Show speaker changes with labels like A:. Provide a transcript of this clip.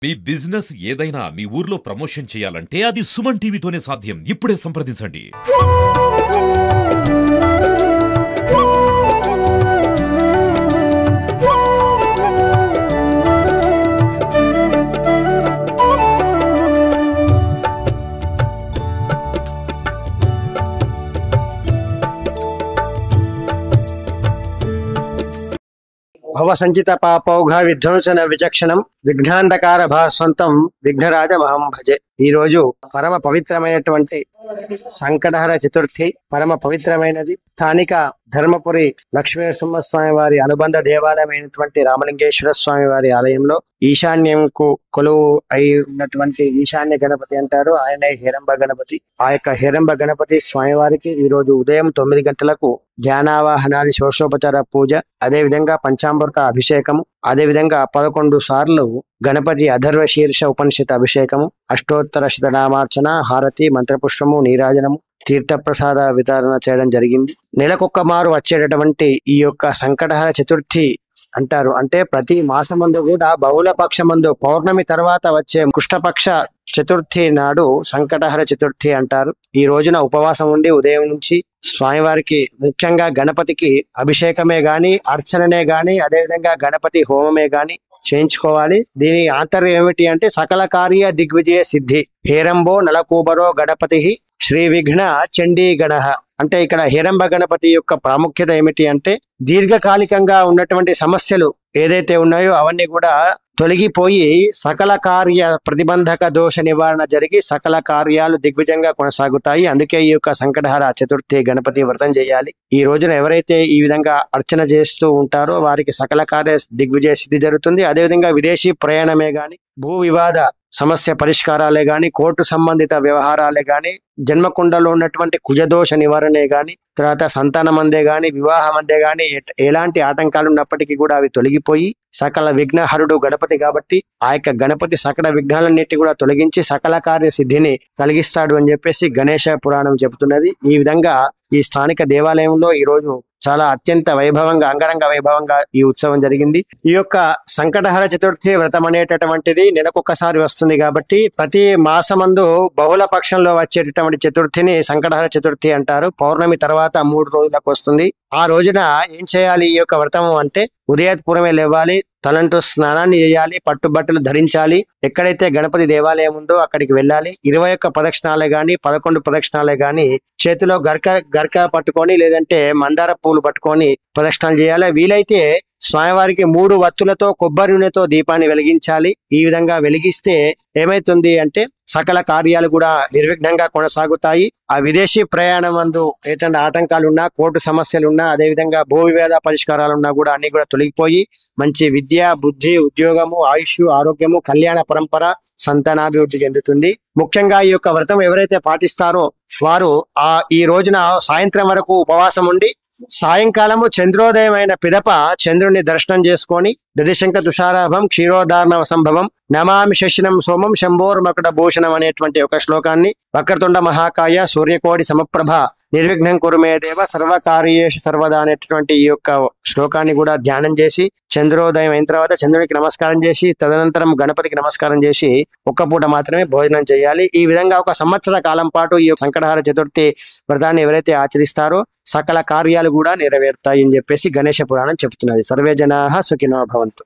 A: మీ business ఏదైనా మీ ఊర్లో promotion చేయాలంటే అది సుమన్ టీవీతోనే సాధ్యం. ఇప్పుడే సంప్రదించండి.
B: భవ సంచిత పాపౌఘ విధ్వంసన విచక్షణం విఘ్నాంధకార భాస్వంతం విఘ్నరాజ మహం భజే. ఈ రోజు పరమ పవిత్రమైనటువంటి సంకటహర చతుర్థి. పరమ పవిత్రమైనది. స్థానిక ధర్మపురి లక్ష్మీనరసింహస్వామి వారి అనుబంధ దేవాలయమైనటువంటి రామలింగేశ్వర స్వామి వారి ఆలయంలో ఈశాన్యంకు కొలువు అయి ఉన్నటువంటి ఈశాన్య గణపతి అంటారు. ఆయనే హేరంబ గణపతి. ఆ యొక్క హేరంబ గణపతి స్వామివారికి ఈ రోజు ఉదయం 9 గంటలకు ధ్యానావాహనాది షోషోపచార పూజ, అదే విధంగా పంచామృత అభిషేకము, అదే విధంగా 11 సార్లు గణపతి అధర్వ శీర్ష ఉపనిషత్ అభిషేకము, అష్టోత్తర శతనామార్చన, హారతి, మంత్రపుష్పము, నీరాజనము, తీర్థప్రసాద వితరణ చేయడం జరిగింది. నెలకొక్క మారు వచ్చేటటువంటి ఈ యొక్క సంకటహర చతుర్థి అంటారు. అంటే ప్రతి మాసమందు కూడా బహుళ పక్షమందు పౌర్ణమి తర్వాత వచ్చే కృష్ణపక్ష చతుర్థి నాడు సంకటహర చతుర్థి అంటారు. ఈ రోజున ఉపవాసం ఉండి ఉదయం నుంచి స్వామివారికి ముఖ్యంగా గణపతికి అభిషేకమే గాని, అర్చననే గాని, అదేవిధంగా గణపతి హోమమే గాని చేయించుకోవాలి. దీని ఆంతర్యం ఏమిటి అంటే సకల కార్య దిగ్విజయ సిద్ధి. హేరంబో నలకూబరో గణపతి శ్రీ విఘ్న చండీ గణ. అంటే ఇక్కడ హేరంబ గణపతి యొక్క ప్రాముఖ్యత ఏమిటి అంటే దీర్ఘకాలికంగా ఉన్నటువంటి సమస్యలు ఏదైతే ఉన్నాయో అవన్నీ కూడా తొలగిపోయి సకల కార్య ప్రతిబంధక దోష నివారణ జరిగి సకల కార్యాలు దిగ్విజయంగా కొనసాగుతాయి. అందుకే ఈ యొక్క సంకటహర చతుర్థి గణపతి వ్రతం చేయాలి. ఈ రోజున ఎవరైతే ఈ విధంగా అర్చన చేస్తూ ఉంటారో వారికి సకల కార్య దిగ్విజయ సిద్ధి జరుగుతుంది. అదేవిధంగా విదేశీ ప్రయాణమే గాని, భూ వివాద సమస్య పరిష్కారాలే గాని, కోర్టు సంబంధిత వ్యవహారాలే గాని, జన్మకుండలో ఉన్నటువంటి కుజదోష నివారణే గాని, తర్వాత సంతానం అందే గాని, వివాహం అందే గాని ఎలాంటి ఆటంకాలు ఉన్నప్పటికీ కూడా అవి తొలగిపోయి సకల విఘ్నహరుడు గణపతి కాబట్టి ఆ యొక్క గణపతి సకల విఘ్నాలన్నిటి కూడా తొలగించి సకల కార్య సిద్ధిని కలిగిస్తాడు అని చెప్పేసి గణేశ పురాణం చెబుతున్నది. ఈ విధంగా ఈ స్థానిక దేవాలయంలో ఈ రోజు చాలా అత్యంత వైభవంగా, అంగరంగ వైభవంగా ఈ ఉత్సవం జరిగింది. ఈ యొక్క సంకటహర చతుర్థి వ్రతం అనేటటువంటిది నెలకొక్కసారి వస్తుంది కాబట్టి ప్రతి మాసమందు బహుళ పక్షంలో వచ్చేటటువంటి చతుర్థిని సంకటహర చతుర్థి అంటారు. పౌర్ణమి తర్వాత 3 రోజులకు వస్తుంది. ఆ రోజున ఏం చేయాలి ఈ యొక్క వ్రతము అంటే ఉదయపూర్వమే లేవాలి, తలంటూ స్నానాన్ని చేయాలి, పట్టుబట్టలు ధరించాలి. ఎక్కడైతే గణపతి దేవాలయం ఉందో అక్కడికి వెళ్ళాలి. 21 ప్రదక్షిణాలే గాని, 11 ప్రదక్షిణాలే గాని చేతిలో గర్క పట్టుకొని లేదంటే మందార పూలు పట్టుకొని ప్రదక్షిణాలు చేయాలి. వీలైతే స్వామివారికి 3 వత్తులతో కొబ్బరి నూనెతో దీపాన్ని వెలిగించాలి. ఈ విధంగా వెలిగిస్తే ఏమైతుంది అంటే సకల కార్యాలు కూడా నిర్విఘ్నంగా కొనసాగుతాయి. ఆ విదేశీ ప్రయాణం అందు ఏటంటే ఆటంకాలున్నా, కోర్టు సమస్యలున్నా, అదేవిధంగా భూ వివాద పరిష్కారాలున్నా కూడా అన్ని కూడా తొలగిపోయి మంచి విద్య, బుద్ధి, ఉద్యోగము, ఆయుష్, ఆరోగ్యము, కళ్యాణ పరంపర, సంతానాభివృద్ధి చెందుతుంది. ముఖ్యంగా ఈ యొక్క వ్రతం ఎవరైతే పాటిస్తారో వారు ఈ రోజున సాయంత్రం వరకు ఉపవాసం ఉండి సాయంకాలము చంద్రోదయమైన పిదప చంద్రుని దర్శనం చేసుకొని దదిశంక తుషారాభం క్షీరోదార్ణవ సంభవం నమామి శశినం సోమం శంభోర్మకుట భూషణం అనేటువంటి ఒక శ్లోకాన్ని వక్రతుండ మహాకాయ సూర్యకోటి సమప్రభ నిర్విఘ్నం కురుమే దేవ సర్వకార్యేషు సర్వదా అనేటటువంటి ఈ యొక్క శ్లోకాన్ని కూడా ధ్యానం చేసి చంద్రోదయం అయిన తర్వాత చంద్రునికి నమస్కారం చేసి తదనంతరం గణపతికి నమస్కారం చేసి ఒక్క పూట మాత్రమే భోజనం చేయాలి. ఈ విధంగా 1 సంవత్సర కాలం పాటు ఈ సంకటహర చతుర్థి వ్రతాన్ని ఎవరైతే ఆచరిస్తారో సకల కార్యాలు కూడా నెరవేరుతాయి అని చెప్పేసి గణేశ పురాణం చెబుతున్నది. సర్వే జనాః సుఖినో భవంతు.